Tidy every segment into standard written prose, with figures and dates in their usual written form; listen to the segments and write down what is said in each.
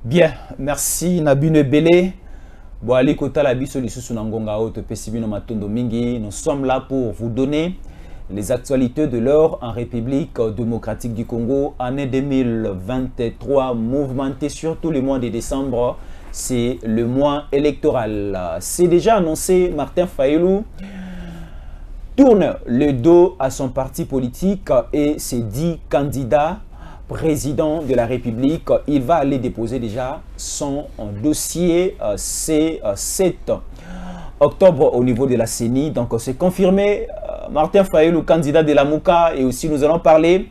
Bien, merci Nabune Belé. Boali Kota la biso lisusu na ngonga oto pesibino matondo mingi. Nous sommes là pour vous donner les actualités de l'heure en République démocratique du Congo, année 2023, mouvementé surtout le mois de décembre. C'est le mois électoral. C'est déjà annoncé, Martin Fayulu tourne le dos à son parti politique et s'est dit candidat président de la République. Il va aller déposer déjà son dossier C7 octobre au niveau de la CENI. Donc c'est confirmé, Martin Fayulu, candidat de la Mouka. Et aussi nous allons parler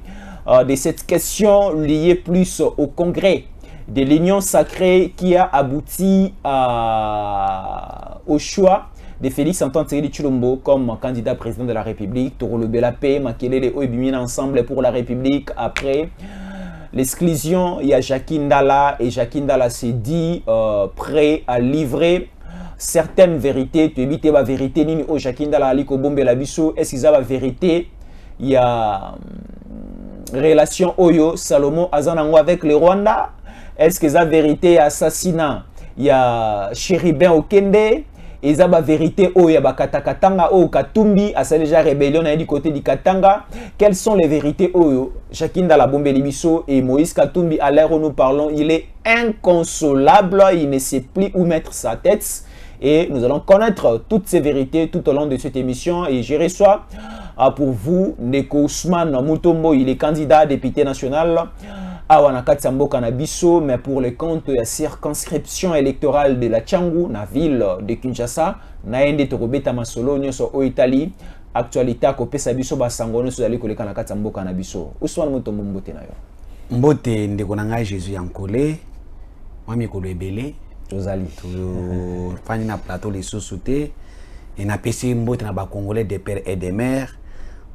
de cette question liée plus au congrès de l'Union sacrée qui a abouti au choix de Félix Antoine Tshisekedi Tshilombo comme candidat président de la République. Toro le Belapé, Makelele Oebimina ensemble pour la République. Après l'exclusion, il y a Jacques Ndala et Jacques Ndala s'est dit prêt à livrer certaines vérités. Tu évites la vérité, Nini O Jacques Ndala Aliko Bombe Labiso. Est-ce qu'il y a la vérité? Il y a relation Oyo Salomon Azanango avec le Rwanda. Est-ce qu'il y a la vérité assassinat? Il y a Chéribin Okende. Et ça la vérité au ya Katakatanga au Katumbi à sa déjà rébellion du côté du Katanga. Quelles sont les vérités au Chacun dans la bombe Libiso et Moïse Katumbi à l'heure où nous parlons, il est inconsolable, il ne sait plus où mettre sa tête. Et nous allons connaître toutes ces vérités tout au long de cette émission. Et je reçois pour vous Neko Ousmane Mutombo, il est candidat député national. Mais pour le compte de la circonscription électorale de la Tchangou, na ville de Kinshasa, na ende tokobeta masolo nyoso o Italie, actualité à kopesa biso basango nyoso zali koleka na kati ya mboka na biso. Ousmane Mutombo mbote na yo. Mbote ndeko na ngai Jésus Yankole, mwami kolo ebele, tozali. Fani na plateau les sous-soutés, et na pesi mbote na ba Congolais de père et de mère,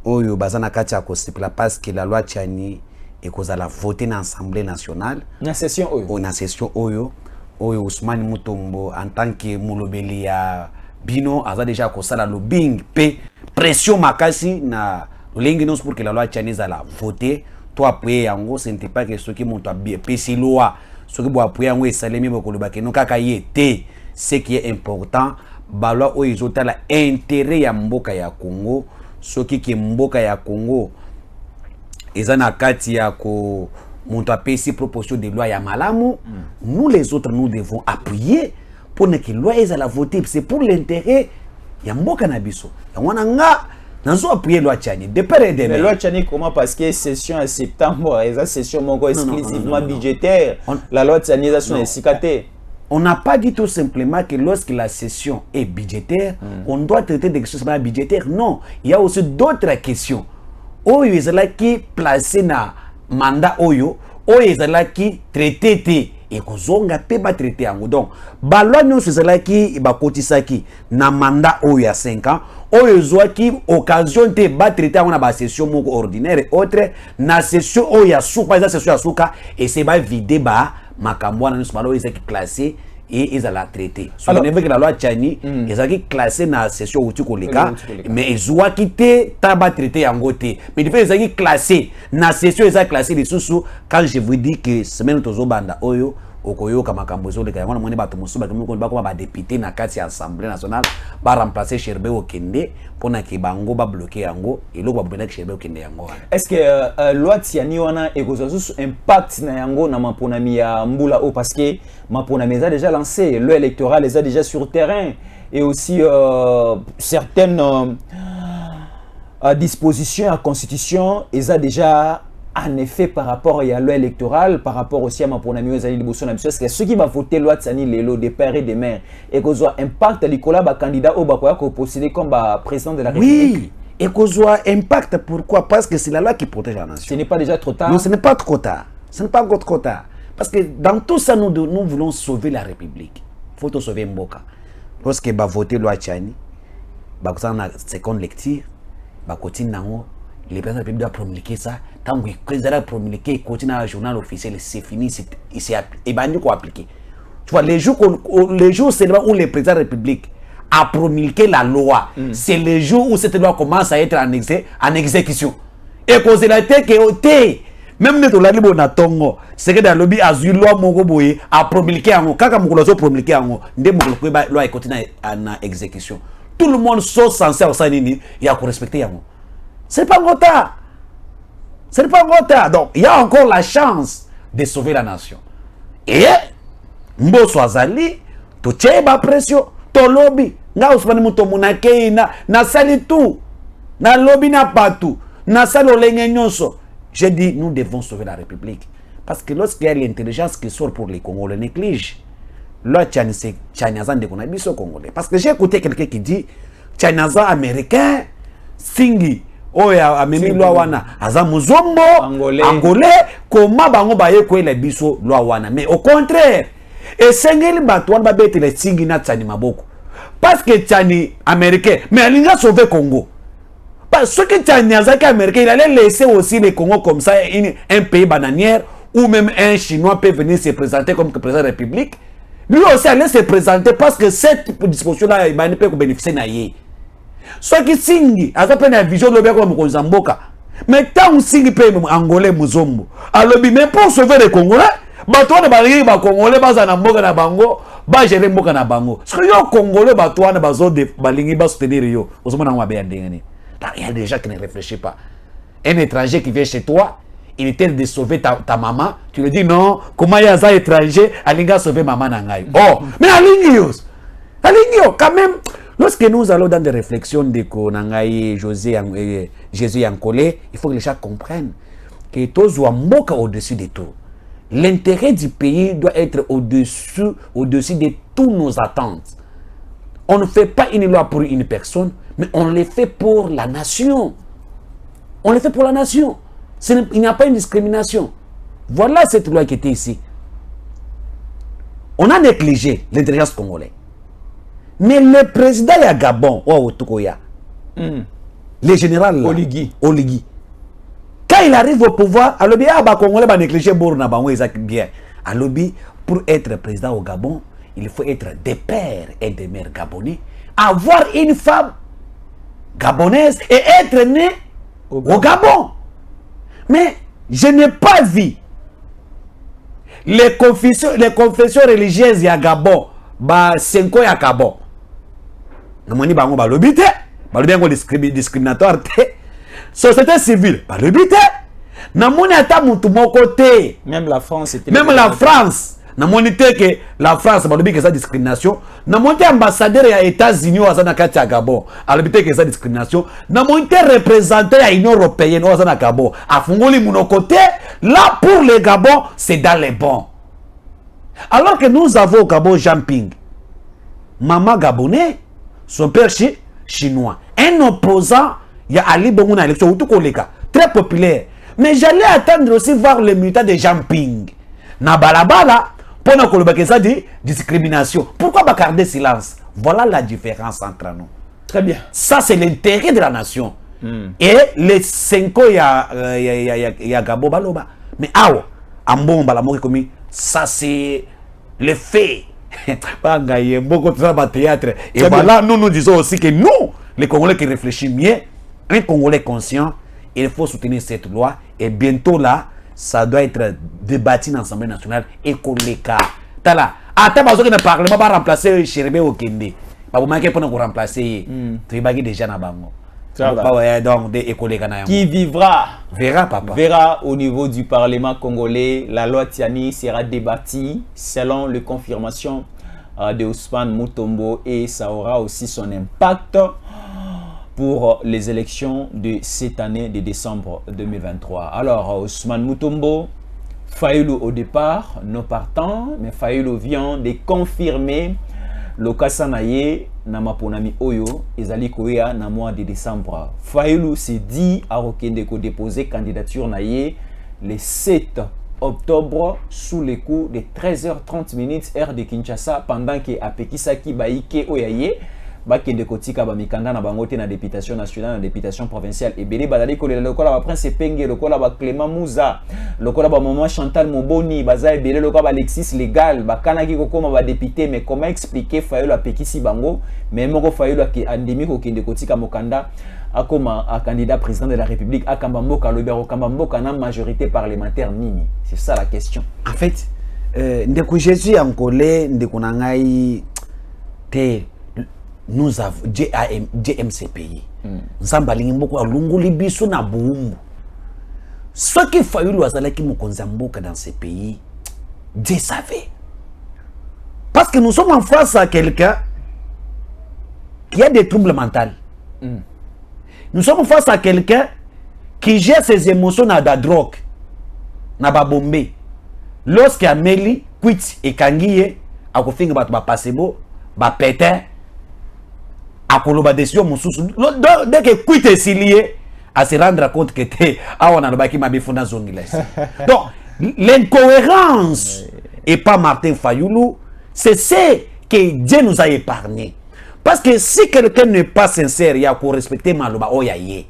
oyo bazana kati ya kosipla parce que la loi Tchani et qu'on a voté dans l'Assemblée nationale. Na session Oyo. Na session Oyo. Oyo Ousmane Mutombo en tant que Moulobeli ya Bino a déjà causé la lobbying pe pression makasi na l'ingénieur pour que la loi Tchani a voté. Toi appuyer yango, ce n'était pas que ce qui monte à bien PC loi. Ce qui doit appuyer yango et salemi bokolo bakeno kaka yete. Ce qui est important, balwa oyo izota la intérêt ya mboka ya Congo, ce qui mboka ya Congo. Et ça, kati ya ko monta PC proposition de loi ya malamu, nous les autres nous devons appuyer pour que la loi ait la voter. C'est pour l'intérêt ya mboka na biso. Ya wana nga nazo appuyer loi Tchani de père et de mère. Mais loi Tchani comment parce que session en septembre, et ça session mongo exclusivement budgétaire. La loi Tchani ça sont esikaté. On n'a pas dit tout simplement que lorsque la session est budgétaire, on doit traiter des questions budgétaires. Non, il y a aussi d'autres questions. Oyo ezalaki placé na mandat oyo ezalaki traité te et kozonga pe ba traité yango. Donc balwa nyonso ezalaki ba kotisaki na mandat oyo ya 5 ans oyo zwaki occasion te ba traité yango na ba session moko ordinaire et autre na session oyo ya suka eza session ya suka et c'est ba vider ba makambo na nyonso balwa ezaki classé et ils allaient traiter. Alors, on que la loi Tchani, ils ont classé dans la session où tu koleka, mais ils ont quitté tabac traité en côté. Mais ils ont classé dans la session, ils ont classé les sous quand je vous dis que semaine tozo banda oyo okoyo kama kambozo le kaya wana mwene bato musuba kama ba ba député na kati ya Assemblée nationale ba remplacer Sherbe Okende pona ke bango ba bloquer yango et lo ba bloquer Sherbe Okende yango. Est-ce que loi Tchani wana ekozo impact na yango na maponami ya mbula o parce que maponami a déjà lancé le électoral les a déjà sur terrain et aussi certaines dispositions à la constitution ils a déjà en effet par rapport à la loi électorale, par rapport aussi à ma ponami aux alliés de Bosso, est-ce que ceux qui vont voter loi Tchani les des pères et des mères et qu'on soit impact à l'école candidat au Bakoya qu'on possédait comme président de la République? Oui, et qu'on soit impact pourquoi? Parce que c'est la loi qui protège la nation. Ce n'est pas déjà trop tard? Non, ce n'est pas trop tard. Ce n'est pas encore trop tard. Parce que dans tout ça, nous voulons sauver la République. Il faut sauver Mboka. Lorsque va voter loi Tchani, va la seconde lecture, va continuer les présidents de la République doivent promulguer ça. Tant que les présidents promulguer, continuent dans le journal officiel, c'est fini, et bien nous appliquer. Tu vois, les jours seulement où les présidents de la République a promulgué la loi, c'est le jour où cette loi commence à être en exécution. Et qu'on s'est que même ne to la libo na tongo c'est que dans lobby azui loi moko boye a promulguer ango kaka mokolo so promulguer ango nde mokolo ko ba loi continue na exécution tout le monde sont censé au sanini il y a ko respecter yango c'est pas encore tard. C'est pas encore tard. Donc il y a encore la chance de sauver la nation et mboso azali to cheba pression to lobby nga usmani muto munake na sali tout na lobby na partout na sali olenge nyonso. J'ai dit, nous devons sauver la République. Parce que lorsqu'il y a l'intelligence qui sort pour les Congolais, néglige. Là, Tchaniazan de Konabiso Congolais. Parce que j'ai écouté quelqu'un qui dit, Tchaniazan américain, Singi, Oya, Amemi Loawana, Azam Muzombo, Angolais, comment bango baye kwe le biso Loawana. Mais au contraire, et Sengeli Batouan va bête les Singi na Tchani Maboko. Parce que Tchani américain, mais il a sauvé Congo. Parce que Tchaniazaki américain, il allait laisser aussi les Congo comme ça, un pays bananière, ou même un Chinois peut venir se présenter comme président de la République. Lui aussi allait se présenter parce que cette disposition-là, il peut bénéficier de ce qui signe, à ça prendre la vision de l'objet comme Kozamboka. Mais tant que signe peut Angolais Muzombo. Alors, mais pour sauver les Congolais, bateau de barrière, les Congolais, Bazanamboka na Bango, Bajere Mboka na Bango. Ce que les Congolais, bateau de bazo de Balingi, bas soutenir yo. Vous avez un il y a des gens qui ne réfléchissent pas. Un étranger qui vient chez toi, il était de sauver ta maman. Tu lui dis non, comment il y a un étranger, Alinga sauver maman Nangaï. Oh, mais Alingios, quand même, lorsque nous allons dans des réflexions de Konangaï, Jésus Yankolé, il faut que les gens comprennent que tous sont au-dessus de tout. L'intérêt du pays doit être au-dessus de toutes nos attentes. On ne fait pas une loi pour une personne, mais on le fait pour la nation. On le fait pour la nation. Il n'y a pas une discrimination. Voilà cette loi qui était ici. On a négligé l'intelligence congolaise. Mais le président de Gabon, le général Oligui, quand il arrive au pouvoir, alors bien, Congolais va négliger Bourna bien. Alors pour être président au Gabon, il faut être des pères et des mères gabonais, avoir une femme gabonaise et être né au Gabon. Mais je n'ai pas vu les confessions religieuses à Gabon, bah 5 ans à Gabon. Namoni bango ba lobité, ba lobengo discriminatoire té. Société civile, ba lobité. Namoni ata mutu moko té. Même la France était namoni te que la France ba lobité que ça discrimination. Namoni te ambassadeur ya États-Unis au na kati ya Gabon, a lobité que ça discrimination. Namoni te représentant ya Union européenne au na Gabon. A fungoli muno côté, là pour les Gabon, c'est dans les bons. Alors que nous avons au Gabon Jamping, maman gabonais, son père chinois. Un opposant, il y a Ali Bongo na élection, très populaire. Mais j'allais attendre aussi voir le militant de Jamping. Na balabala, pour ne pas ça dit discrimination. Pourquoi pas garder silence? Voilà la différence entre nous. Très bien. Ça, c'est l'intérêt de la nation. Et les 5 ans, il y a Gabo Baloba. Mais Ambon Balamoki Komi, ça c'est le fait. Beaucoup de théâtre. Et voilà, nous disons aussi que nous, les Congolais qui réfléchissent mieux, un Congolais conscient, il faut soutenir cette loi. Et bientôt là, ça doit être débattu dans l'Assemblée nationale et qu'on les cas. Tala, attends, parce que le Parlement va remplacer Chérébé au Kende. Pas vous manquer pour nous remplacer. Tu vas déjà dans Bango. Qui vivra, verra, papa. Verra au niveau du Parlement congolais. La loi Tiani sera débattue selon les confirmations de Ousmane Mutombo et ça aura aussi son impact pour les élections de cette année de décembre 2023. Alors, Ousmane Mutombo, Fayulu au départ, non partant, mais Fayulu vient de confirmer le Kasanaye Namaponami Oyo, Ezali Koya, na mois de décembre. Fayulu s'est dit à Rokende ko déposer candidature naye le 7 octobre sous les coups de 13h30 heure de Kinshasa pendant que Apekisaki Baïke Oyaye bakende kotika ba mikanda na bango te na députation nationale na députation provinciale ebele bazali kolela lokola ba Prince Penge lokola ba Clément Mouza lokola ba maman Chantal Moboni baza ebele lokola ba Alexis Légal bakanaki kokoma ba député mais comment expliquer Fayulu apekisi bango mais moko Fayulu andimi kokende kotika mokanda akoma a candidat président de la République akamba mboka lobero kamba mboka na majorité parlementaire nini? C'est ça la question. En fait ndeko Jésus angolais ndeko nangai te nous avons JMCPI nzamba lingi mboko alunguli biso na buumbu ce qui Fayulu azalaki mokonza mboka dans ce pays Dieu savait parce que nous sommes en face à quelqu'un qui a des troubles mentaux. Nous sommes face à quelqu'un qui gère ses émotions dans la drogue, dans la bombe. Lorsqu'il y a Meli, Quit et Kangiye, à Kofinga bat Pasebo, bat Pétain, à Koloba décision, mon sous. Dès que Quit est lié, à se rendre compte que t'es à on a le baki mabi fondant zongiles. Donc, l'incohérence et pas Martin Fayulu, c'est ce que Dieu nous a épargné. Parce que si quelqu'un n'est pas sincère, il y a qu'à respecter Maloba Oyaye.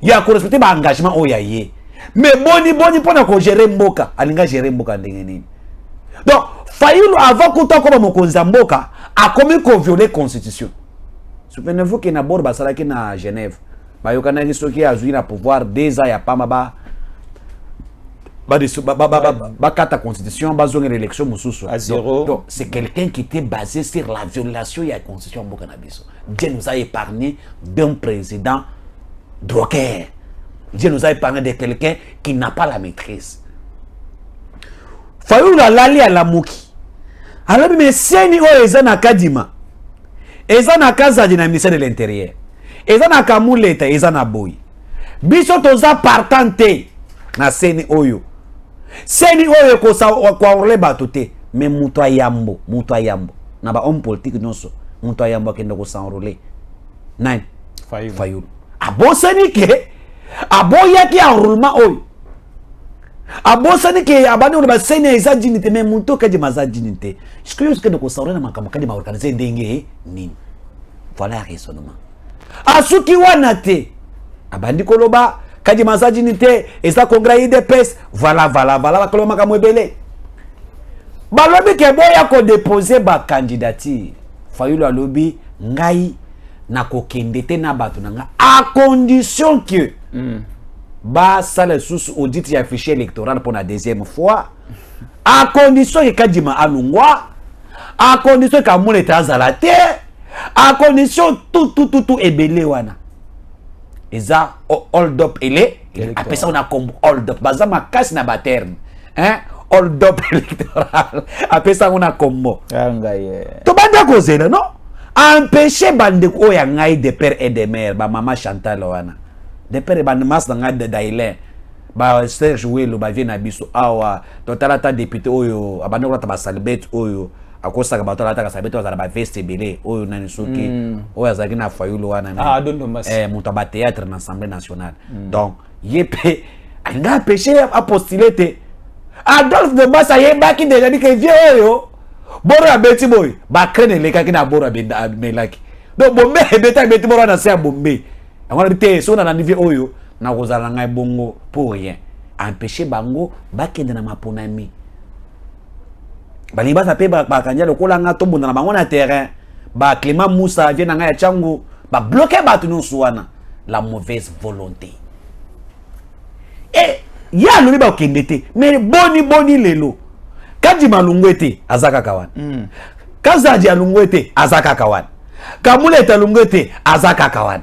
Il y a qu'à respecter l'engagement Oyaye. Mais boni pour gérer Mboka, alinga gérer Mboka ndengeni. Donc, Fayulu avant qu'on t'en comme Mokonza Mboka a commis qu'on violait la constitution. Souvenez-vous qu'il y a d'abord basalaki na Genève. Ba yokana ni soki azui na pouvoir 2 ans ya pama kata constitution bazonge l'élection mususu à zéro. Donc c'est quelqu'un qui était basé sur la violation de la constitution mboka na biso. Dieu nous a épargné d'un président drogueur. Dieu nous a épargné de quelqu'un qui n'a pas la maîtrise. Fayulu alali à la muki. Alors mais seni o ezana kadima. Ezana kaza dina ministère de l'intérieur. Ezana kamuleta ezana boy. Biso toza partante na seni oyo. Seni oyo kwa orle batote mais muto ayambo na ba homme politique nyonso muto ayambo akenda ko s'enrôler nine Fayulu abo seni ke abo yaki enrôlement oyo abo seni ke abani on ba seni eza dignité mais muto kaje maza dignité est-ce que yo kende ko s'enrôler na makamo kadi ma organiser ndenge nini? Voilà raisonnement asuki wana te abandi koloba Kadi mazajinite eza congrès IDPS voilà bakolo makambo ebele balobi ke boya ko déposer ba candidature Fayulu alobi ngai na kokende te na bato nanga à condition que ba sala sous audit ya fichier électoral pour la deuxième fois à condition que Kadima alungwa à condition que Amone Tazalate à condition tout ebele wana eza hold up ele après ça on a comme hold up bazama casse na baterne hein hold up électoral après ça on a comme to banda kozela non empêcher bande ko ya ngai de père et de mère ba maman Chantal wana de père ba mas nga de Dailin ba Serge Welo ba vient na biso awa total ta député oyo abande ko ta ba salbet oyo akosa ka batala ta ka salbet oyo za ba veste belé oyo nani soki oyo azaki na Fayulu wana muta ba théâtre na Assemblée nationale donc yepé nga péché a postulé Adolphe de Bassa yebaki déjà dit que vieux oyo bora beti boy ba krene le kaki na bora benda melaki donc bombe beta beti bora na se bombe ngona bité so na niveau oyo na kozala ngai bongo pour rien empêcher bango bakende na maponami bali ba sape ba kanya lokola nga tombona na bango na terrain ba Clément Moussa vient na ngai ya changu ba bloquer batu nyonso wana la mauvaise volonté et ya lobi ba okendete mais boni lelo Kadi malungwete azaka kawan Kazaji alungwete azaka kawan Kamuleta alungwete azaka kawan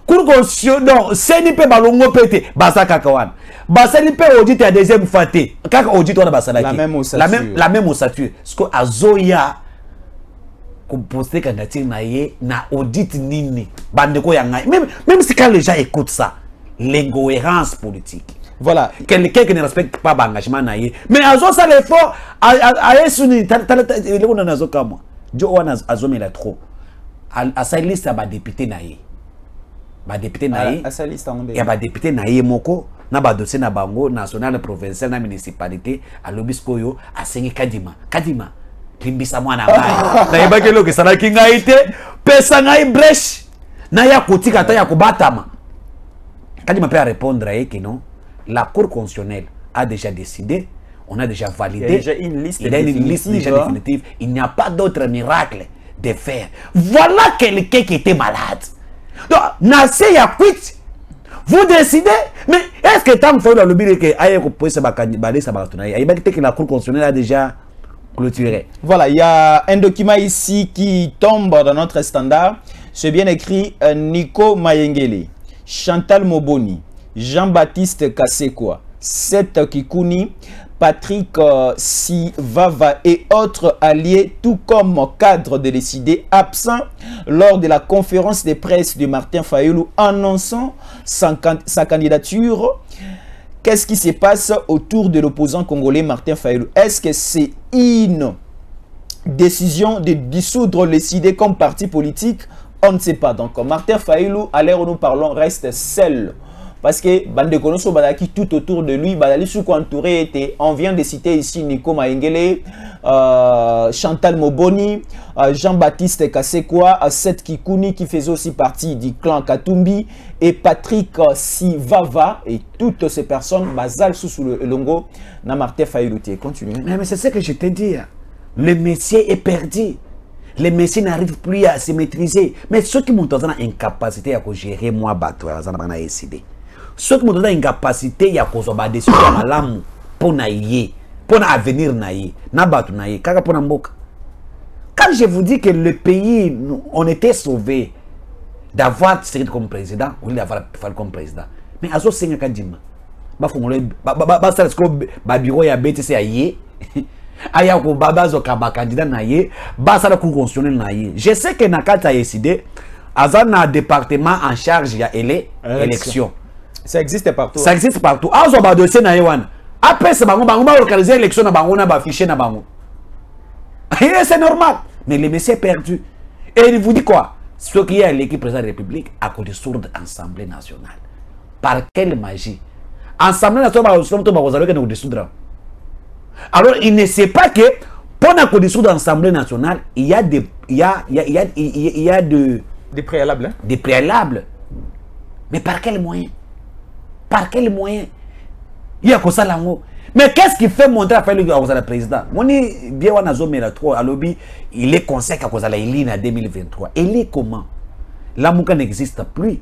Kurko non seni pe balungo pete bazaka kawan basali pe audit ya deuxième fois te kaka audit wana basalaki la même ossature ce que azoya ko poster candidature na ye na audit nini bandeko ya ngai même si quand les gens écoutent ça l'incohérence politique. Voilà, quelqu'un qui ne respecte pas l'engagement naïe. Mais azo ça l'effort a suni le on a zoka moi. Jo on a azomé la trop. À sa liste ba député naïe. Ba député naïe. À sa liste on est. Ya ba député naïe moko na ba dossier na bango national provincial na municipalité à lobisco yo a sengi Kadima. Limbisa mwana ngai. Na yeba ke lo ke sala ki ngai te pesa ngai brèche na ya kotika ta ya kobatama. Quand il m'a pas répondre que non, la Cour constitutionnelle a déjà décidé, on a déjà validé. Il y a déjà une liste déjà définitive. Il n'y a pas d'autre miracle de faire. Voilà quelqu'un qui était malade. Donc, Nassé Yakwit, vous décidez, mais est-ce que tant que le but que la Cour constitutionnelle a déjà clôturé? Voilà, il y a un document ici qui tombe dans notre standard. C'est bien écrit Nico Mayengele, Chantal Moboni, Jean-Baptiste Kasekwa, Seth Kikuni, Patrick Sivava et autres alliés, tout comme cadre de décider, absents lors de la conférence de presse de Martin Fayulu annonçant sa candidature. Qu'est-ce qui se passe autour de l'opposant congolais Martin Fayulu? Est-ce que c'est une décision de dissoudre les CID comme parti politique? On ne sait pas. Donc Martin Fayulu, à l'heure où nous parlons, reste seul. Parce que Bandekonoso Badaki tout autour de lui, Badali Souko entouré était. On vient de citer ici Nico Mayengele, Chantal Moboni, Jean-Baptiste Kasekwa, Seth Kikuni qui faisait aussi partie du clan Katumbi et Patrick Sivava et toutes ces personnes basales sous le longo na Martin Fayulu. Continue. Mais c'est ce que je te dis. Le métier est perdu. Les messieurs n'arrivent plus à se maîtriser. Mais ceux qui m'ont donné incapacité à gérer moi, bateau, à décider. Ceux qui m'ont donné incapacité à cause de décision à l'âme pour naïe, pour l'avenir naïe, n'a bateau naïe, kaka pour n'amboka. Quand je vous dis que le pays, on était sauvé d'avoir Tshisekedi comme président, au lieu d'avoir Fall comme président. Mais à ce moment-là, bah bureau ya BTC aïe. Aya ko babazo kaba candidat naïe, basa la Cour constitutionnelle naïe. Je sais que Nakata a décidé, azana département en charge ya élection. Ça existe partout. Ça existe partout. Azo ba dossier naïe wana. Après c'est bango ba organiser élection na bango na ba fichier na bango. Et c'est normal. Mais le monsieur est perdu. Et il vous dit quoi? Ce qui est à l'équipe présidente de la République à cause de sourde Assemblée nationale. Par quelle magie? Assemblée nationale va dissoudre. Alors, il ne sait pas que pour la condition de l'Assemblée nationale, il y a des préalables. Hein? Des préalables. Mais par quel moyen? Par quel moyen? Il y a que ça là. Mais qu'est-ce qui fait montrer à faire le président? Il est conseil à cause de la ligne en 2023. Il est comment? La Mouka n'existe plus.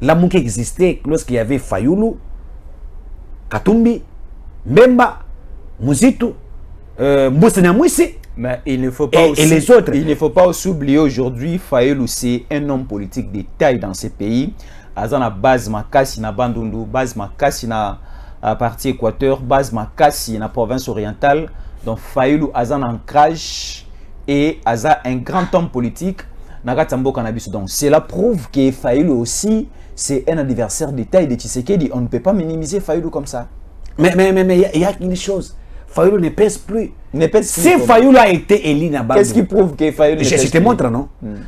La Mouka existait lorsqu'il y avait Fayulu, Katumbi, Mbemba, Muzitu, Mboussena Mouissi. Mais il ne faut pas et les autres. Il ne faut pas aussi oublier aujourd'hui, Fayulu c'est un homme politique de taille dans ce pays. Azana base makasi na Bandundu, base makasi na partie Équateur, base makasi na province orientale. Donc Fayulu azana ancrage et aza un grand homme politique. Donc cela prouve que Fayulu aussi c'est un adversaire de taille de Tshisekedi. On ne peut pas minimiser Fayulu comme ça. Mais il y a une chose. Fayulu ne pèse plus. Si plus Fayulu a été élu, qu'est-ce qui prouve que Fayulu ne pèse plus? Je te montre, non?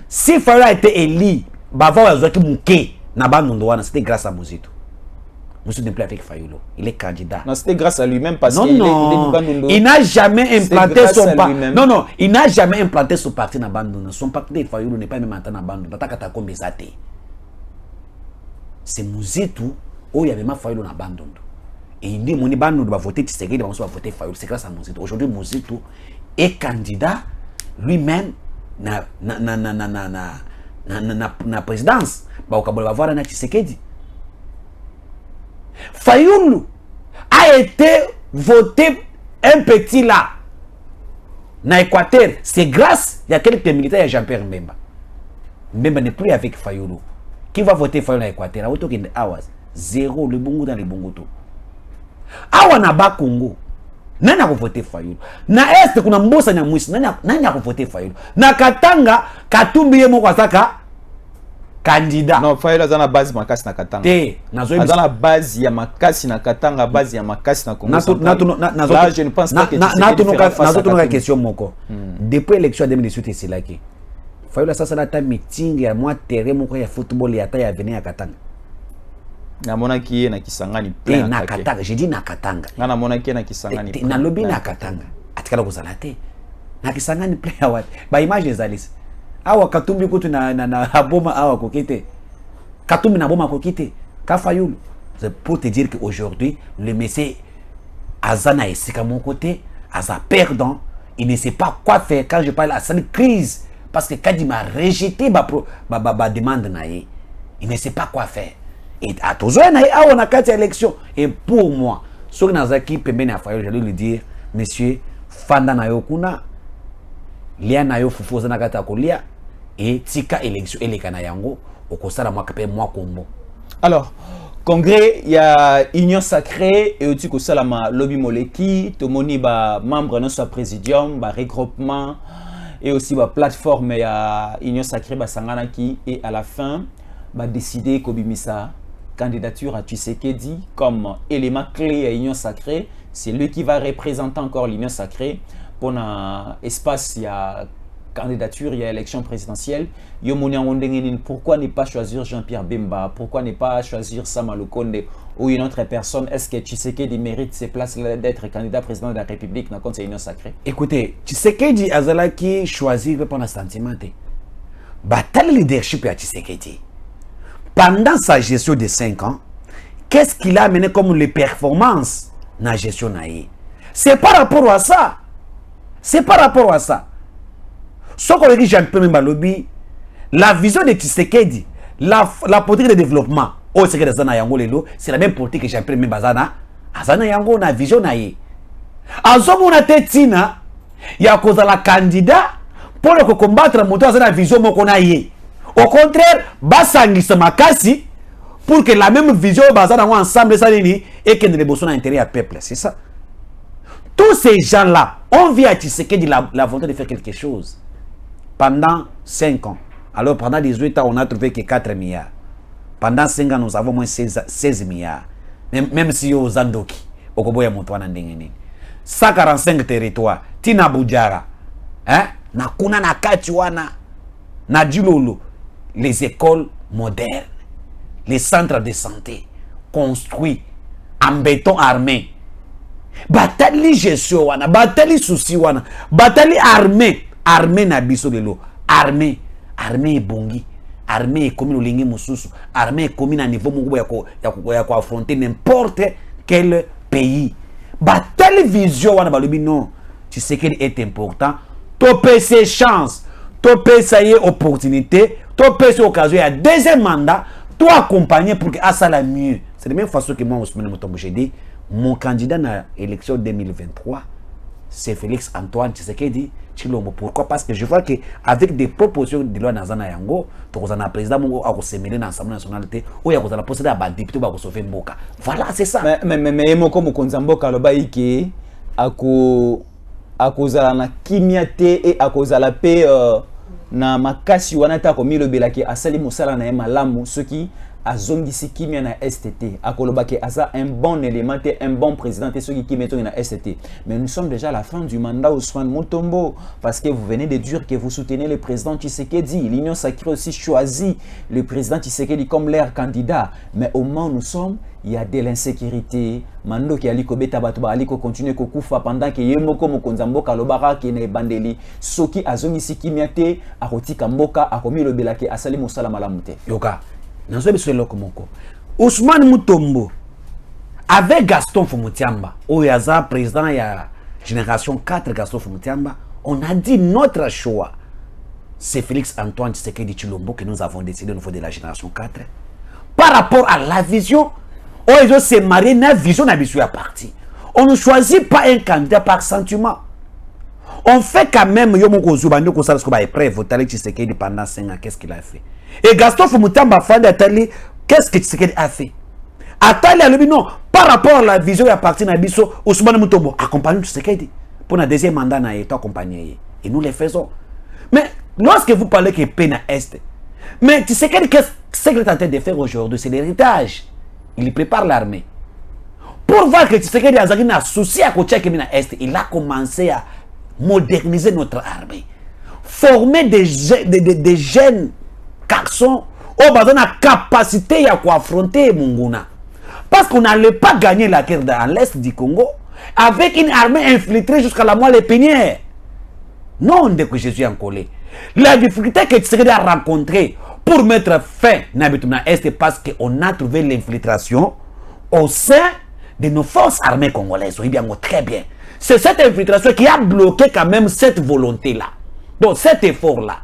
Si Fayulu a été élu, c'était grâce à Mouzito. Mouzito n'est plus avec Fayulu. Il est candidat. Non, c'était grâce à lui-même parce qu'il n'a jamais implanté son parti. Non, il n'a jamais implanté son parti dans Bandundu. Son parti de Fayulu n'est pas même maintenant dans Bandundu. C'est Mouzito où il y avait ma Fayulu dans Bandundu. Et il dit, mon Bandundu va voter Tshisekedi, va voter Fayulu. C'est grâce à Mouzito. Aujourd'hui, Mouzito est candidat lui-même na présidence. Va voir un Tshisekedi. Fayulu a été voté un petit là. Dans l'Équateur. C'est grâce, il y a quelques militaires, Jean-Pierre Mbemba. Mbemba n'est plus avec Fayulu. Qui va voter Fayulu dans l'Équateur? Zéro, le bongo dans le bongo tout. Awa na ba Congo. Nani a voté Fayulu? Na Est, kuna mbosa na mwisi. Nani a voté Fayulu? Na Katanga, Katumbi yemo kwa saka candidat. Non, Fayulu a la base makasi na Katanga. Dans la base ya makasi na Katanga, base ya makasi na Congo. Là, je ne pense pas que c'est une question moko. Depuis l'élection de 2018, c'est là que Fayulu ça la ta meeting ya moi terrain moko ya football ya ta ya venir à Katanga. Na monaki na Kisangani plein na Katanga, j'ai dit na Katanga. Na monaki na Kisangani. Na lobby na Katanga. Atikala kozala te. Na Kisangani plein ya wat. Ba image des alice. awa Katumbi kutu na boma awa kokite. Katumbi na boma kokite. Kafayulu. C'est pour te dire qu'aujourd'hui, le monsieur Azana est à mon côté, Aza perdant, il ne sait pas quoi faire quand je parle à cette crise. Parce que quand il m'a rejeté ma demande, il ne sait pas quoi faire. Et à tous on a 4 élections. Et pour moi, ce que Nazaki Pembeni a fait, je vais lui dire, monsieur, Fanda na yo kuna, lia na yo fufuza na kata kolia, et tika élection elekana yango, okosala moi kombo. Alors, congrès, il y a Union Sacrée et aussi Salama Lobby Moleki, Tomoni ba membre de notre présidium, ba regroupement et aussi ba plateforme il y a Union Sacrée ba Sangana qui et à la fin ba décider Kobimisa candidature à Tshisekedi comme élément clé à Union Sacrée, c'est lui qui va représenter encore l'Union Sacrée pour un espace il y a candidature, il y a élection présidentielle. Pourquoi ne pas choisir Jean-Pierre Bemba? Pourquoi ne pas choisir Sama Lukonde ou une autre personne? Est-ce que Tshisekedi mérite ses places d'être candidat président de la République dans le Union Sacrée? Écoutez, Tshisekedi Azala qui choisit pour un sentiment. Bataille leadership à Tshisekedi. Pendant sa gestion de 5 ans, qu'est-ce qu'il a amené comme les performances dans la gestion? C'est par rapport à ça. C'est par rapport à ça. Ce qu'on dit Jean-Pierre Balobi, la vision de Tshisekedi, la politique de développement, c'est la même politique que Jean-Pierre Mbazana. Azana yango na vision na ye. Azomo na tetina, ya koza la candidat pour le combattre moto azana vision moko na ye. Au contraire, basangisa makasi pour que la même vision bazana ensemble ça et que les besoins d'intérêt à peuple, c'est ça. Tous ces gens-là, on vient à Tshisekedi la volonté de faire quelque chose. Pendant 5 ans. Alors pendant 18 ans, on a trouvé que 4 milliards. Pendant 5 ans, nous avons moins 16 milliards. Même si aux Zandoki, au Koboya Moutouana Ndengeni. 145 territoires. Tina Boudjara. Hein? Na kuna na Kachuana. Na Djulolo. Les écoles modernes. Les centres de santé. Construits en béton armé. Batali gestion wana. Batali souci wana. Batali armée. Armée na biso lelo, armée bongi, armée comme le lingi mususu, armée comme na niveau moko ya ko affronter n'importe quel pays. Ba télévision wana balobi non, tu sais qu'il est important, topé ses chances, topé ça y est opportunité, topé cette occasion il y a deuxième mandat, toi accompagner pour que ça la mieux. C'est de la même façon que moi Ousmane Mutombo j'ai dit, mon candidat na élection 2023 c'est Félix Antoine Tshisekedi Tshilombo. Pourquoi? Parce que je vois qu'avec des propositions de loi Nazana Yango, tu as un président qui a s'émêlé dans l'Assemblée nationale, ou il y a un possédé à député qui a sauvé Mboka. Voilà, c'est ça. Mais Moko Mokonzamboka, le baïki, à cause de la kimiate et à cause de la paix, na makasi wanata komi le belaki asali musala na malamu ce qui a zongisi kimia na STT akolobake asa un bon élément et un bon président et ceux qui mettent na STT. Mais nous sommes déjà à la fin du mandat Ousmane Mutombo parce que vous venez de dire que vous soutenez le président Tshisekedi. L'Union Sacrée aussi choisit le président Tshisekedi comme leur candidat. Mais au moment où nous sommes, il y a de l'insécurité. Mando qui ali kobeta bato ba ali ko continuer ko kufa pendant que yemoko mokonzamboka lobara ki na bandeli soki azongisi kimia te akotika mboka akomi le belaki asali musala malamu te. Yoka Ousmane Mutombo avec Gaston Fumutiamba, Oyaza président il y a génération 4 Gaston Fumutiamba, on a dit notre choix. C'est Félix Antoine Tshisekedi Tshilombo que nous avons décidé au niveau de la génération 4. Par rapport à la vision, on s'est marié na vision na bisu ya parti. On ne choisit pas un candidat par sentiment. On fait quand même Yomoko Zubando ko sala ko ba prêt voter Tshisekedi pendant 5 ans, qu'est-ce qu'il a fait? Et Gaston Fumutamba Fandi Atali, qu'est-ce que Tshisekedi a fait? Atali a dit non, par rapport à la vision et à partir de Bisso, Ousmane Mutombo accompagne Tshisekedi pour le deuxième mandat na été accompagné. Et nous le faisons. Mais lorsque vous parlez que Pena Est, mais Tshisekedi, qu'est-ce qu'il est en train de faire aujourd'hui? C'est l'héritage. Il prépare l'armée. Pour voir que Tshisekedi a un souci à côté de Est, il a commencé à moderniser notre armée. Former des jeunes garçons au besoin de capacité à affronter Munguna. Parce qu'on n'allait pas gagner la guerre dans l'Est du Congo avec une armée infiltrée jusqu'à la moelle épinière. Non, dès que Jésus est en colère. La difficulté que Tshisekedi a rencontrée pour mettre fin à Est, parce qu'on a trouvé l'infiltration au sein de nos forces armées congolaises. Oui, bien, très bien. C'est cette infiltration qui a bloqué quand même cette volonté-là. Donc, cet effort-là.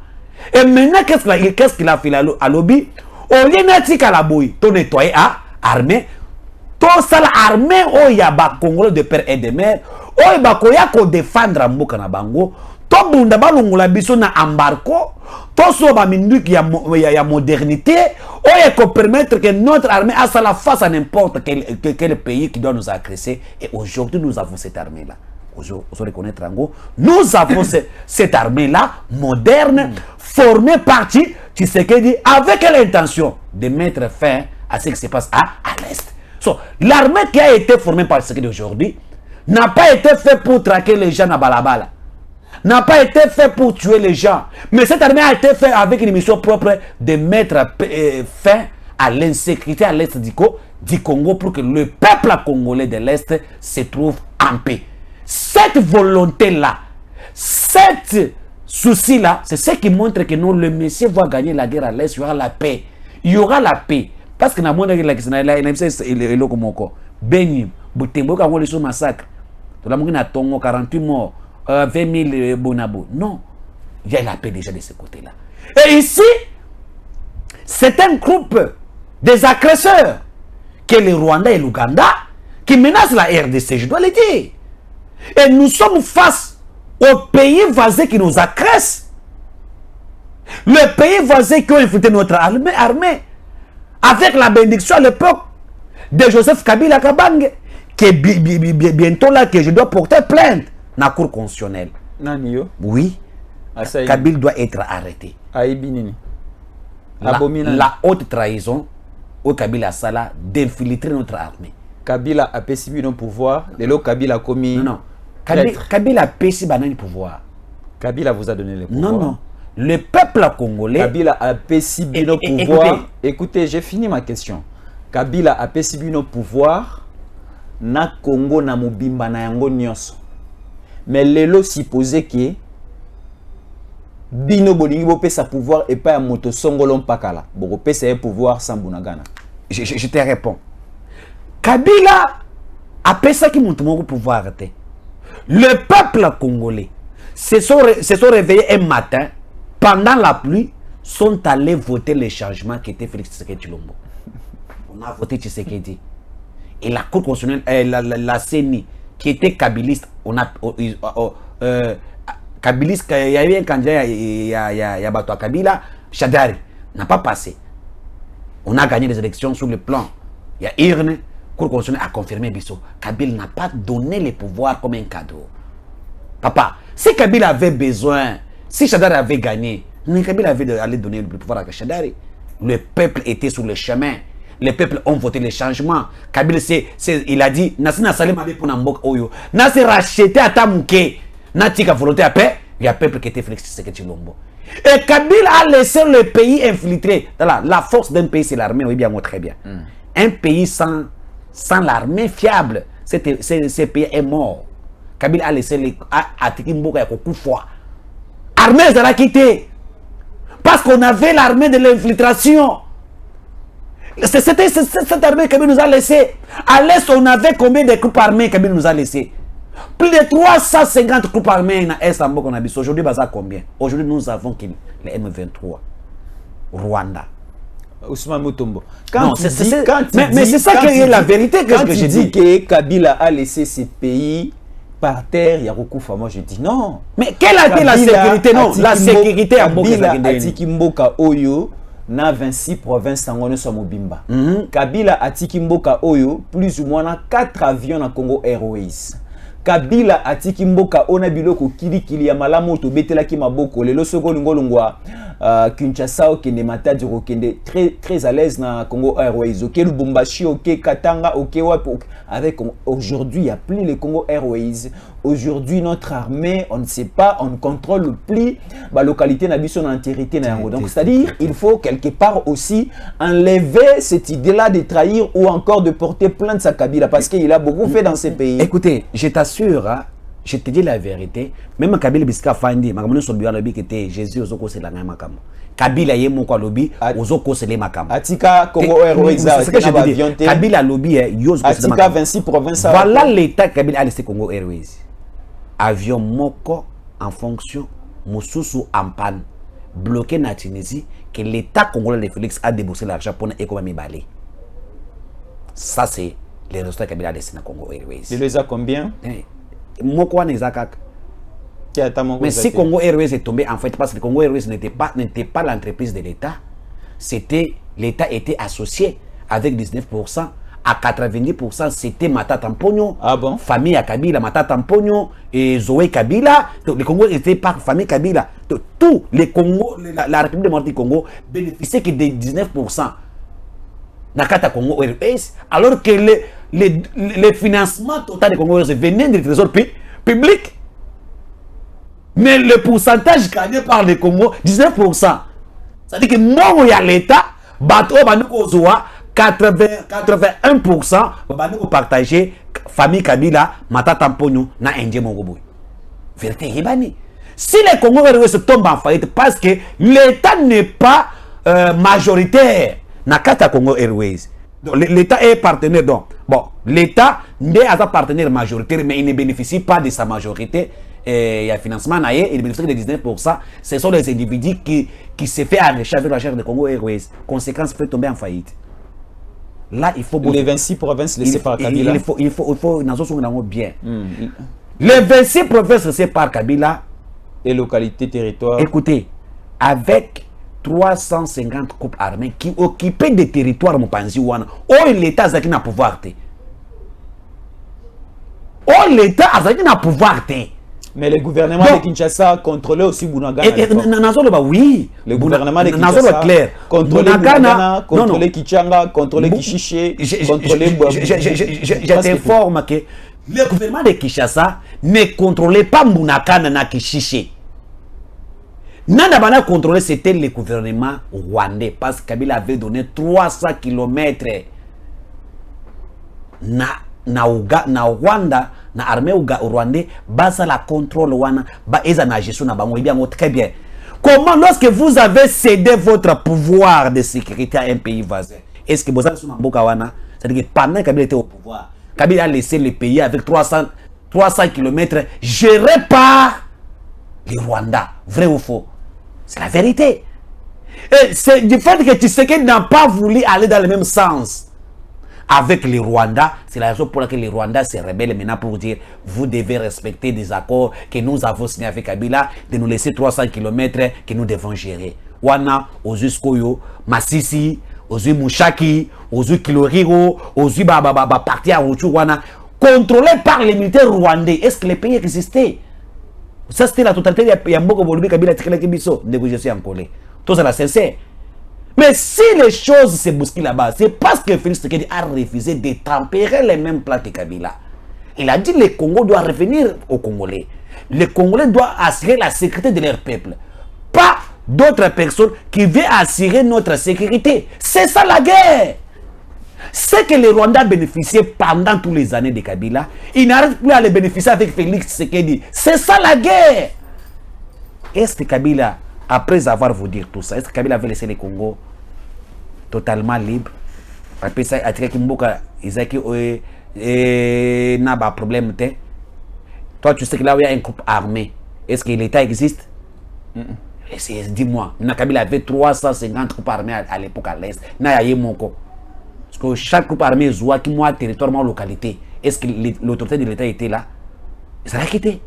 Et maintenant, qu'est-ce qu'il a fait à lobby? Au lieu de la bouille, ton nettoyer à armée, tout ça l'armée, oh, il y a des Congolais de père et de mère, oh, il y a défendre Mboka na bango, tout le monde a balongola biso na embarco, tout ça ba mindu qui y a modernité, oh, il faut permettre que notre armée a ça la face à n'importe quel pays qui doit nous agresser. Et aujourd'hui, nous avons cette armée-là. Vous reconnaître Rango, nous avons cette armée-là, moderne, formée par Tshisekedi, avec l'intention de mettre fin à ce qui se passe à l'Est. So, l'armée qui a été formée par Tshisekedi aujourd'hui n'a pas été faite pour traquer les gens à Balabala, n'a pas été faite pour tuer les gens, mais cette armée a été faite avec une mission propre de mettre fin à l'insécurité à l'Est du Congo pour que le peuple congolais de l'Est se trouve en paix. Cette volonté-là, cet souci-là, c'est ce qui montre que non, le Messie va gagner la guerre à l'Est, il y aura la paix. Il y aura la paix. Parce que dans le monde, il y a Beni, Butembo, quand on les massacre, tout le monde a 48 morts, 20 000 bonabos. Non, il y a la paix déjà de ce côté-là. Et ici, c'est un groupe des agresseurs, que le Rwanda et l'Ouganda, qui menacent la RDC, je dois le dire. Et nous sommes face aux pays voisins qui nous agressent. Les pays voisins qui ont infiltré notre armée. Avec la bénédiction à l'époque de Joseph Kabila Kabange, qui est bientôt là, que je dois porter plainte dans la Cour constitutionnelle. Nanio? Oui. Kabila doit être arrêté. La haute trahison au Kabila Sala d'infiltrer notre armée. Kabila a perçu nos pouvoirs. Le Kabila a commis. Non. Kabila a perçu le pouvoir. Kabila vous a donné le pouvoir. Non, non. Le peuple congolais. Kabila a perçu nos pouvoirs. Écoutez, j'ai fini ma question. Kabila a perçu nos pouvoirs. Na Congo na mobimba na yango nyonso. Mais lelo supposé que Bino Bolingi Bopé sa pouvoir et pas un moto songolon pakala. Bopé sa pouvoir sans Bunagana. Je te réponds. Kabila a perçu qui monte mon pouvoir. Le peuple congolais se sont réveillés un matin, pendant la pluie, sont allés voter les changements qui étaient Félix Tshisekedi Tshilombo. On a voté Tshisekedi. Et la Cour constitutionnelle, la CENI, qui était kabiliste, on a kabiliste, il y a eu un candidat, il y a Bato Kabila, Chadari, n'a pas passé. On a gagné les élections sur le plan. Il y a Irne. Cour constitutionnelle a confirmé Bissot. Kabila n'a pas donné les pouvoirs comme un cadeau. Papa, si Kabila avait besoin, si Chadari avait gagné, Kabila avait allé donner le pouvoir à Chadari. Le peuple était sur le chemin. Les peuples ont voté les changements. Kabila, il a dit, Nassina Salem avait pour Nambok Oyo. Nassé racheté à Tamouké. Natika volonté à paix. Il y a un peuple qui était Félix Tshisekedi Tshilombo. Et Kabila a laissé le pays infiltré. La force d'un pays, c'est l'armée. Oui, bien, moi, très bien. Un pays sans l'armée fiable, ce pays est mort. Kabila a laissé les Atikimboka et Kokoufwa. Armée, ça l'a quitté. Parce qu'on avait l'armée de l'infiltration. C'était cette armée que Kabila nous a laissé. À l'Est, on avait combien de troupes armées que Kabila nous a laissé? Plus de 350 troupes armées dans l'Est. Aujourd'hui, combien? Aujourd'hui, nous avons les M23. Rwanda. Ousmane Mutombo. Mais c'est ça qui est la vérité que je dis. Que Kabila a laissé ce pays par terre, il y a Roukoufa. Moi je dis non. Mais quelle a été la sécurité? Non, la sécurité à Kabila Atiki Mboka Oyo na 26 provinces Tangono Somobimba. Kabila Atiki Mboka Oyo plus ou moins 4 avions na Congo Airways. Kabila Atiki Mboka ona biloko kili ya malamu to betela ki maboko lelo soko lingolungwa Kinshasa au Kende Matadi Rokende très à l'aise na Congo Airways. OK Lubumbashi, OK Katanga, OK Wapo. Avec aujourd'hui il n'y a plus les Congo Airways. Aujourd'hui notre armée, on ne sait pas, on ne contrôle plus la localité na biso na intégrité na yango. Donc c'est-à-dire il faut quelque part aussi enlever cette idée-là de trahir ou encore de porter plainte à Kabila parce qu'il a beaucoup fait dans ces pays. Écoutez, je t'assure, je te dis la vérité, même Kabila Biska Fandi, Makamone Sobiwa Lobi qui était Jésus Ozoko c'est la même Makamo. Kabila Yemoko Lobi, Ozoko c'est les Makamo. Atika Congo Airways, c'est ce que je dis. Kabila Lobi, Yozoko c'est les Atika 26 provinces. Voilà l'état Kabila a laissé Congo Airways. Avion Moko en fonction, Moussousou en panne, bloqué na Tunisie, que l'état congolais de Félix a déboursé l'argent pour l'économie balée. Ça c'est les résultats Kabila a laissé na Congo Airways. Il les a combien? Moko Nezakak. Mais si Congo Airways est tombé, en fait, parce que Congo Airways n'était pas l'entreprise de l'État, l'État était associé avec 19%, à 90%, c'était Matata Mpogno, ah bon? Famille à Kabila, Matata Mpogno, et Zoé Kabila. Le Congo était par famille Kabila. Tout les Congo, la République démocratique du Congo bénéficiait que de 19%. Nakata Congo Airways, alors que le financement total de Congo Airways venait du trésor public. Mais le pourcentage gagné par le Congo, 19%. C'est-à-dire que moi, il y a l'État, bateau, 81%, nous partager famille Kabila, Matata Mpogno, na Indien Mongoboy. Vérité, si les Congo se tombent en faillite parce que l'État n'est pas majoritaire, Nakata Congo Airways. L'État est partenaire. Donc, bon, l'État n'est pas partenaire majoritaire, mais il ne bénéficie pas de sa majorité. Il y a financement, il bénéficie de 19%. Ce sont les individus qui se font enrichir avec la chair de Congo Airways. Conséquence, peut tomber en faillite. Là, il faut... Les 26 provinces laissées par Kabila. Il faut bien. Les 26 provinces laissées par Kabila. Et localités, territoires. Écoutez, avec 350 groupes armés qui occupaient des territoires, mon panzi wana, l'État a un pouvoir. L'État a un pouvoir. Mais le gouvernement de Kinshasa contrôlait aussi Bunagana. Oui. Le gouvernement de Kinshasa contrôlait Bunagana, contrôlait Kichanga, contrôlait Kichiché, contrôlait... Je t'informe que le gouvernement de Kinshasa ne contrôlait pas Bunagana na Kichiché. Nanda Bana contrôlé, c'était le gouvernement rwandais parce que Kabila avait donné 300 km na Rwanda, na armée rwandais, basa la contrôle wana, ba eza na gestion na bango bien très bien. Comment lorsque vous avez cédé votre pouvoir de sécurité à un pays voisin, est-ce que vous avez son mboka wana, c'est-à-dire que pendant que Kabila était au pouvoir, Kabila a laissé le pays avec 300 km géré par les Rwandais, vrai ou faux? C'est la vérité. Et c'est du fait que Tshisekedi n'a pas voulu aller dans le même sens avec les Rwandais. C'est la raison pour laquelle les Rwandais se rebellent maintenant pour dire vous devez respecter des accords que nous avons signés avec Kabila, de nous laisser 300 km que nous devons gérer. Wana, Ozu Skoyo, Masisi, Ozu Mushaki, Ozu Kiloriro, Ozu parti à Ruchu, Wana, contrôlé par les militaires rwandais. Est-ce que les pays existaient? Ça, c'était la totalité. Il y a beaucoup de Kabila qui biso négociation en collé. Tout ça, c'est sincère. Mais si les choses se bousculent là-bas, c'est parce que Félix Tshisekedi a refusé de tempérer les mêmes plats que Kabila. Il a dit que le Congo doit revenir aux Congolais. Les Congolais doivent assurer la sécurité de leur peuple. Pas d'autres personnes qui viennent assurer notre sécurité. C'est ça la guerre. Ce que les Rwandais bénéficiaient pendant toutes les années de Kabila, ils n'arrêtent plus à les bénéficier avec Félix Tshisekedi. C'est ça la guerre. Est-ce que Kabila, après avoir vous dire tout ça, est-ce que Kabila avait laissé le Congo totalement libre? Après ça, il n'a pas de problème. Toi, tu sais que là où il y a un groupe armé, est-ce que l'État existe? Dis-moi, Kabila avait 350 groupes armés à l'époque à l'Est. Parce que chaque groupe armé zoua qui moi territoire, moi localité. Est-ce que l'autorité de l'État était là? Il serait quitté.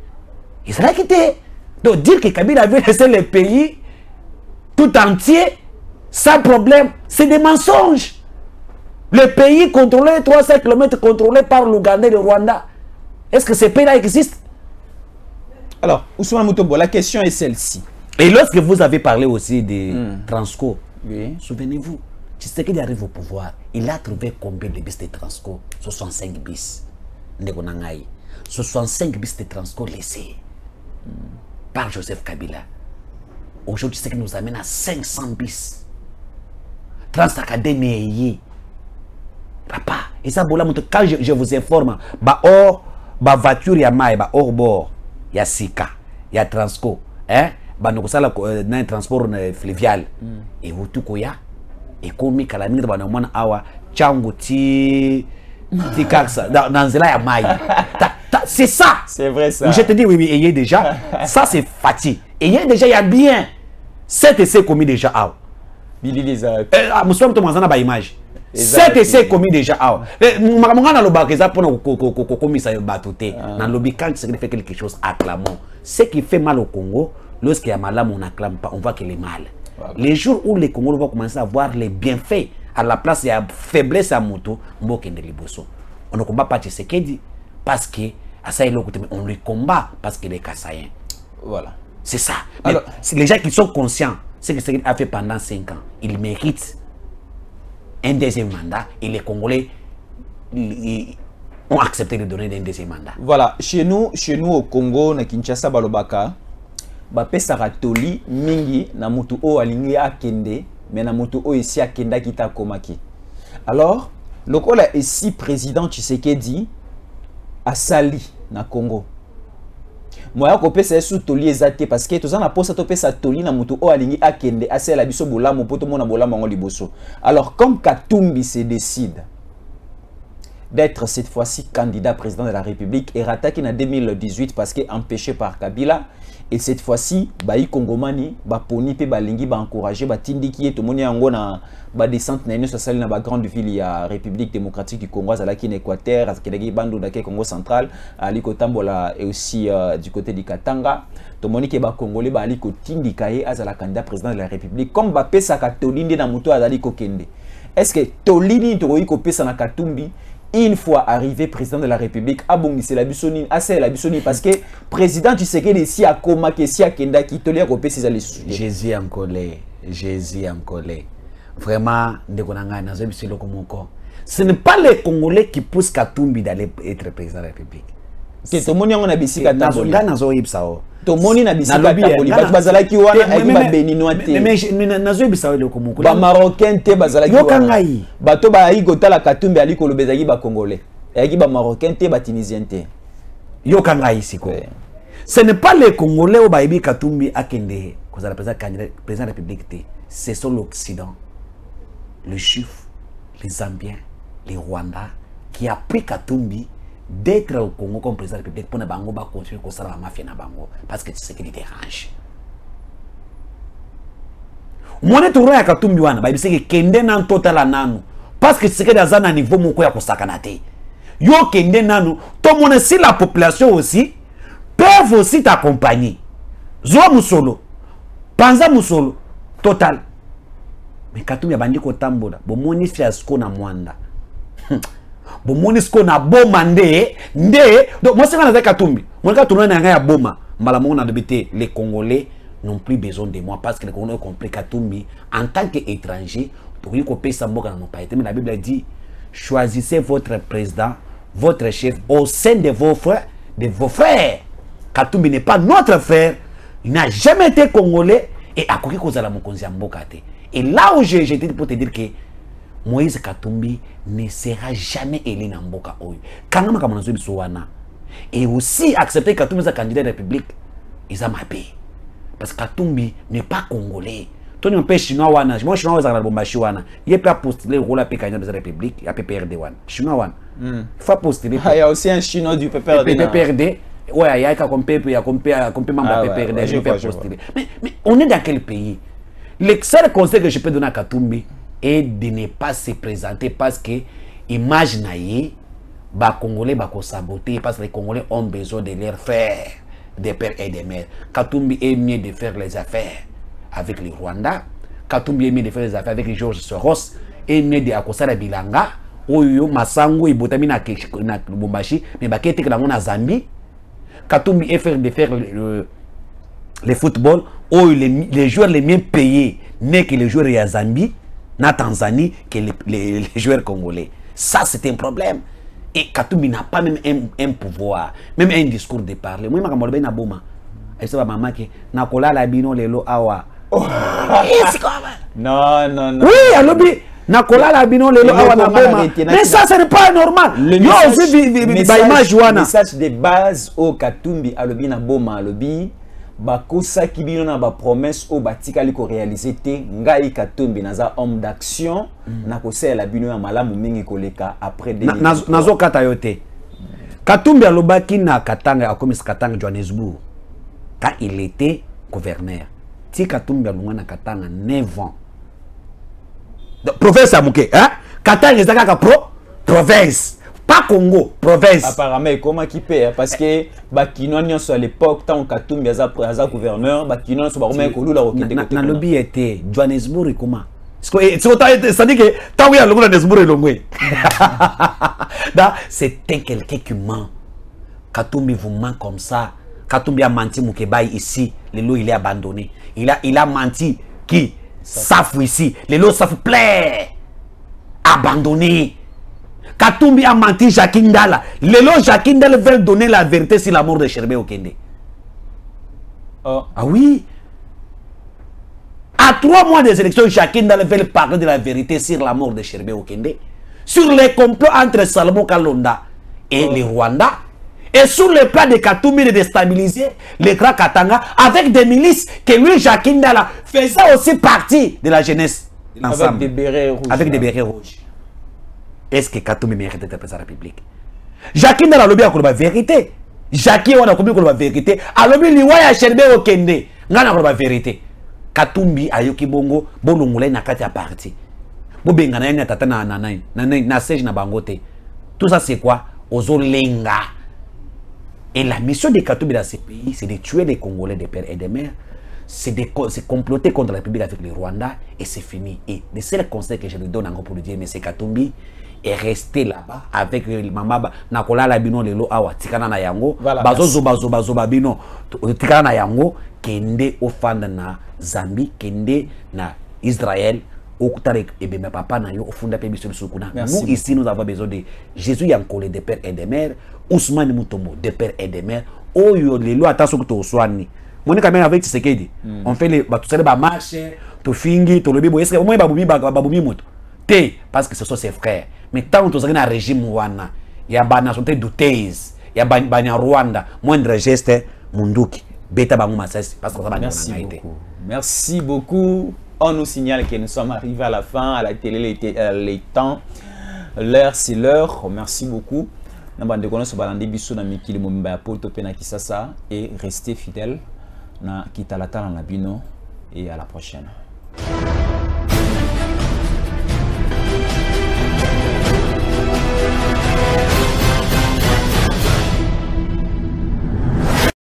Il serait quitté. Donc dire que Kabila avait laissé le pays tout entier sans problème, c'est des mensonges. Le pays contrôlé, 300 km contrôlé par l'Ouganda et le Rwanda. Est-ce que ces pays-là existent? Alors, Ousmane Mutombo, la question est celle-ci. Et lorsque vous avez parlé aussi de Transco, oui. Souvenez-vous, Tshisekedi arrive au pouvoir, il a trouvé combien de bis de Transco? 65 bis. 65 bis de Transco laissés par Joseph Kabila. Aujourd'hui, Tshisekedi nous amène à 500 bis. Transacadémie. Papa, et ça, quand je vous informe, ba voiture ya mai ba hors bord ya sika ya transco ba no kosala na transport fluvial et wutu koya et komi kala mingi ba na mwana awa changu ti kaksa dans nzela ya mai c'est ça. C'est vrai ça. Je te dis oui ayez déjà ça c'est fatigué ayez déjà il y a bien 7 essais commis déjà ah Billy Lisa monsieur to manzana ba image 7 essais commis déjà ah makamanga na lobaka eza pona ko komisa batoté na lobby quand c'est fait quelque chose acclamons ce qui fait mal au Congo lorsqu'il y a malade on n'acclame pas on voit qu'il est mal. Les jours où les Congolais vont commencer à voir les bienfaits à la place il y a faiblesse à moto mbokende liboso on ne combat pas Tshisekedi parce que à ça on lui combat parce qu'il est kassayen. Voilà. C'est ça. Alors, les gens qui sont conscients, ce que Tshisekedi a fait pendant 5 ans, il mérite un deuxième mandat et les Congolais ont accepté de donner un deuxième mandat. Voilà, chez nous au Congo, na Kinshasa balobaka, ba pesa ratoli mingi na mutu o alingi akende, mais na mutu o ici akenda kita komaki. Alors, lokola ici président Tshisekedi a sali na Congo. Moi ko pesa sous toli ezate parce que tozana posa to pesa toli na mutu o alingi akende asela biso bolamo poto mona bolamo ngo liboso. Alors comme Katumbi se décide d'être cette fois-ci candidat président de la République et rattaqué en 2018 parce que empêché par Kabila et cette fois-ci bayi Kongomani ba poni pe balingi ba encourager ba tindiki et tomoni yango na ba descente na ino sali na ba grande ville ya République démocratique du Congo à la Guinée Équateur à Kelegi Bandu da Congo central à Likotambola et aussi du côté du Katanga tomoni ke ba Congolais ba aliko tindika ye azala candidat président de la République comme ba pesa ka tolinde na muto azali ko kende. Est-ce que tolini to ko pesa na Katumbi une fois arrivé président de la République, c'est la Bissoni, la Bissoni, parce que président tu sais qu'il est ici à Koma, qui est ici à Kenda, qui te l'a repé ses allées. Jésus en colère. Vraiment, ce n'est pas les Congolais qui poussent Katumbi d'aller être président de la République. C'est tout le monde qui a bissi Katumbi. Tout le monde a bissi Katumbi. Bazala ki wana avec ba béninois te. Mais nazo bisao le Komoko. Ba marocain te bazala ki wana. Bato ba yi gotala Katumbi ali ko lobezaki ba congolais. Yaki ba marocain te ba tunisien te. Yo kanga ici ko. Ce n'est pas les Congolais au Baïbi Katumbi akende ko za président de la République te. C'est sur l'Occident. Le Juif, les Zambiens, les Rwandais qui a pris Katumbi d'être au Congo comme président de la République pour ne pas continuer à faire la mafia na bango parce que c'est ce qui les dérange. Moi ne tourne à Katumbi wana ba biseke kende nan total nanu parce que c'est que dans un niveau moko ya kosakana te. Yo kende nanu to mona si la population aussi peuvent aussi t'accompagner. Zo musolo. Panza musolo total. Mais Katumbi abandi ko tambola bo moni fiasco na mwanda. Bon monisco na boma nde donc moi c'est quand avec Katumbi moi quand tourner na ya boma mbala mona de bité les Congolais n'ont plus besoin de moi parce que les Congolais ont compris Katumbi en tant qu'étranger pour y couper sa mboka na pas été mais la Bible dit choisissez votre président votre chef au sein de vos frères Katumbi n'est pas notre frère il n'a jamais été Congolais et a koki kozala mokonzi ya mboka te et là où j'étais pour te dire que Moïse Katumbi ne sera jamais élu dans Mboka Oyo. Kangama Kamonazo Bisouana. Et aussi accepter Katumbi sa candidat de la République, ils ont mappé. Parce que Katumbi n'est pas congolais. Tony on peut chinois wana, moi chinois za bomba chinois. Il peut postuler au rôle de candidat de la République, il y a PPRD wana. Chinois wana. Il faut postuler. Il y a aussi un chinois du PPRD. PPRD. Ouais, il y a comme PP, il y a comme membre PPRD, je peux postuler. Mais on est dans quel pays? Le seul conseil que je peux donner à Katumbi et de ne pas se présenter parce que imaginez les Congolais vont saboter parce que les Congolais ont besoin de leurs frères, des pères et des mères. Katumbi est mieux de faire les affaires avec les Rwandais. Katumbi est mieux de faire les affaires avec George Soros. Et mieux de Akosala Bilanga. Oyo Masango et Botami na Lubumbashi. Mais bakete que na Zambie. Katumbi est fait de faire le football. Oyo les joueurs les mieux payés n'est que les joueurs de Zambie. Na Tanzanie que les joueurs congolais. Ça, c'est un problème. Et Katumbi n'a pas même un pouvoir, même un discours de parler. Moi, je suis un boma. Je sais pas, maman, que na kola la bino lelo awa. Non. Oui, alors, Nakola la bino lelo awa na boma. Mais ça ce n'est pas normal. Yo aussi ba image wana. Message de base au Katumbi alobi na boma alobi bakosa ki bino na ba promesse o batikali ko réaliser te ngai Katumbi naza homme d'action na kosela bino ya malamu mingi koleka après des nazo kata yote. Katumbi alobaki na Katanga akomisa Katanga Johannesburg quand il était gouverneur. Ti Katumbi alonga na Katanga 9 ans. Province à Mouké, hein? Katanga ezaka province. Pas Congo, province. Apparemment, comment qui paie? Parce que Bakino nyonso à l'époque, tant Katumbi aza gouverneur, Bakino nyonso baromé ko lula okende côté. Na lobby était Johannesburg comment? Ça dit que tant oui à Johannesburg longwe. C'était quelqu'un qui ment. Katumbi vous ment comme ça. Katumbi a menti Moukébaï ici, le lot il est abandonné. Il a menti qui? Safou ici, les lots savent plaire. Abandonné. Katumbi a menti Jacques Ndala. Les lots Jacques Ndala veulent donner la vérité sur la mort de Sherbé Okende. Oh. Ah oui. À 3 mois des élections, Jacques Ndala veut parler de la vérité sur la mort de Sherbé Okende. Sur les complots entre Salomon Kalonda et les Rwandais. Et sur le plan de Katumbi de déstabiliser les grands Katanga avec des milices que lui, Jacques Ndala, faisait aussi partie de la jeunesse. Avec des bérets rouges. Avec des bérets rouges. Est-ce que Katumbi mérite d'être président de la République? Jacques Ndala a lobby à la vérité. Jacques Ndala a lobby à la vérité. A lobby liwaya Sherbé Okende. Ngana la vérité. Katumbi ayoki bongo bolongula na kati ya parti. Bobenga na yana tata na siège na bangote. Tout ça c'est quoi? Ozolenga. Et la mission de Katumbi dans ces pays, c'est de tuer les Congolais de père et de mère, c'est de comploter contre la République avec le Rwanda, et c'est fini. Et le seul conseil que je lui donne encore pour lui dire, mais c'est Katumbi est resté là-bas avec Mama Nakola Labino Lelo Awa, Tikana na Yango, Bazo Zoba Bino, Tikana na Yango, Kende Ofanda na Zambie, Kende na Israël, Okutarek et bien papa na yo ofunda pe biso sukuna. Nous ici nous avons besoin de Jésus Yankole de père et de mère, Ousmane Mutombo de père et de mère. Oyo les lois attention que to soigner. Moni quand même avec Tshisekedi. On fait les tout ça ba marche, to fingi, to lobi bo est-ce que au moins babumi moto. Té parce que ce sont ses frères. Mais tant que na régime wana, ya ba nationalité douteuse, ya ba Rwanda, moindre geste munduki. Beta bangu masasi parce que ça ba Merci beaucoup. On nous signale que nous sommes arrivés à la fin, à la télé, les temps. L'heure, c'est l'heure. Merci beaucoup. Et restez fidèles. Et à la prochaine.